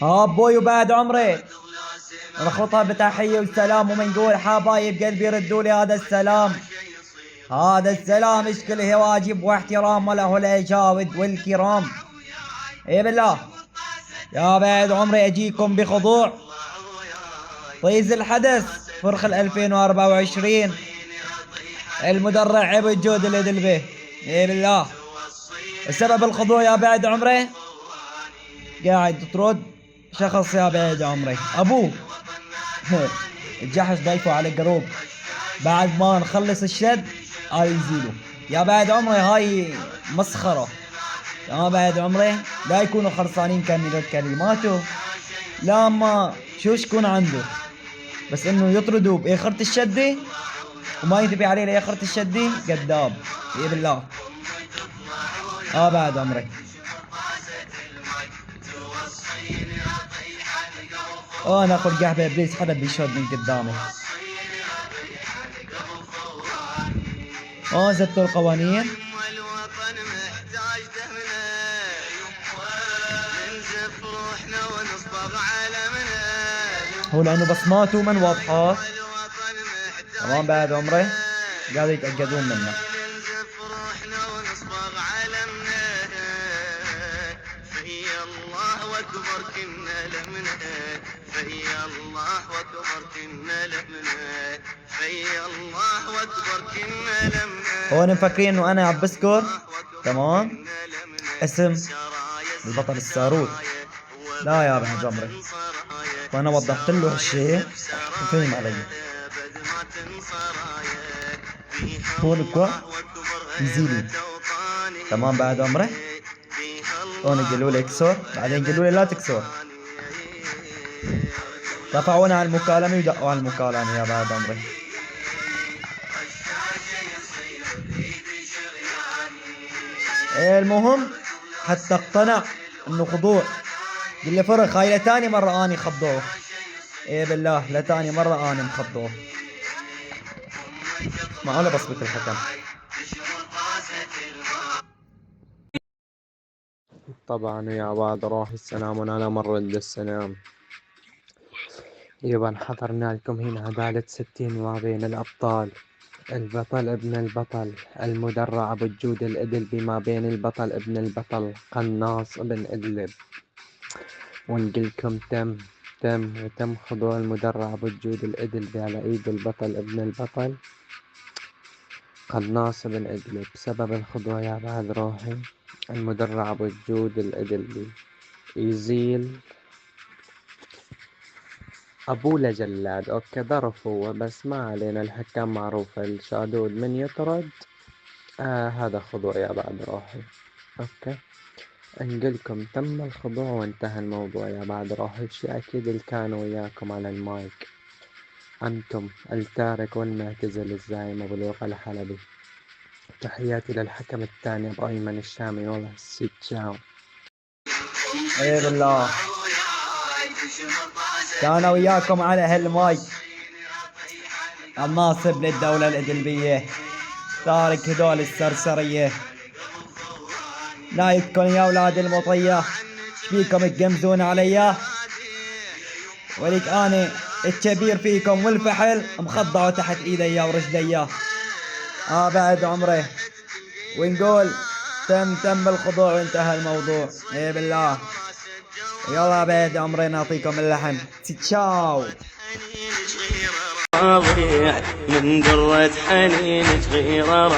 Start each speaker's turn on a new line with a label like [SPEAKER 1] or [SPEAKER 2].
[SPEAKER 1] ابوي وبعد عمري نخطها بتحية والسلام ومنقول حبايب قلبي ردوا لي هذا السلام. هذا السلام اشكل هي واجب واحترام وله الاجاود والكرام. اي بالله يا بعد عمري اجيكم بخضوع طيز الحدث فرخ 2024 المدرع عبد جود الادلبي. اي بالله سبب الخضوع يا بعد عمري قاعد ترد شخص يا بعد عمري ابوه الجحش ضيفه على الجروب بعد ما نخلص الشد يزيلوا. يا بعد عمري هاي مسخرة. يا بعد عمري لا يكونوا خرصانين كان كلماته لا ما شو شكون عنده بس انه يطردوا باخرة الشدة وما ينتبه عليه لاخرة الشدة كذاب. اي بالله بعد عمري ناخذ قهوة ابليس حدا بيشهد من قدامي. زدتوا القوانين هو لانه بصماته من واضحات. تمام بعد عمري قاعدوا يتأكدون منه. هون مفكرين انه انا عم بذكر تمام اسم البطل الصاروخ. لا يا بعد عمري وانا وضحت له هالشيء وفهم علي. هون الكوع يزيلوا تمام بعد عمري. هون قالوا لي اكسر بعدين قالوا لي لا تكسر. رفعونا على المكالمة ودقوا على المكالمة يا بعد عمري. المهم حتى اقتنع انه خضوع قال لي فرخ هاي لتاني مرة اني خضوه. ايه بالله لتاني مرة اني مخضوه. معقولة بصبت الحكم.
[SPEAKER 2] طبعا يا بعد روح السلام على مر السلام. يبا حضرنا لكم هنا عدالة 60 ما بين الأبطال. البطل ابن البطل المدرع أبو الجود الإدلبي ما بين البطل ابن البطل قناص ابن إدلب. ونقلكم تم خضوع المدرع أبو الجود الإدلبي على إيد البطل ابن البطل قناص ابن إدلب. سبب الخضوع يا بعد روحي المدرع أبو الجود الإدلبي يزيل أبو لجلاد. أوكي ظرف هو بس ما علينا الحكام معروفة الشادود من يطرد. هذا خضوع يا بعد روحي. أوكي انقلكم تم الخضوع وانتهى الموضوع يا بعد روحي. الشيء أكيد اللي كانوا وياكم على المايك أنتم التارك والمعتزل الزعيم أبو الوفا الحلبي. تحياتي للحكم الثاني أبو أيمن الشامي والله السيد تشاو.
[SPEAKER 1] ايه بالله كان وياكم على هالماي الناصب للدولة الإدلبية تارك هدول السرسرية. لايكم يا اولاد المطية فيكم تقمزون عليا ولك اني الكبير فيكم والفحل مخضعوا تحت ايديا ورجليا. بعد عمري ونقول تم الخضوع وانتهى الموضوع. ايه بالله يلا بعد عمري نعطيكم اللحن. تشاو.
[SPEAKER 3] من درة حنين صغيرة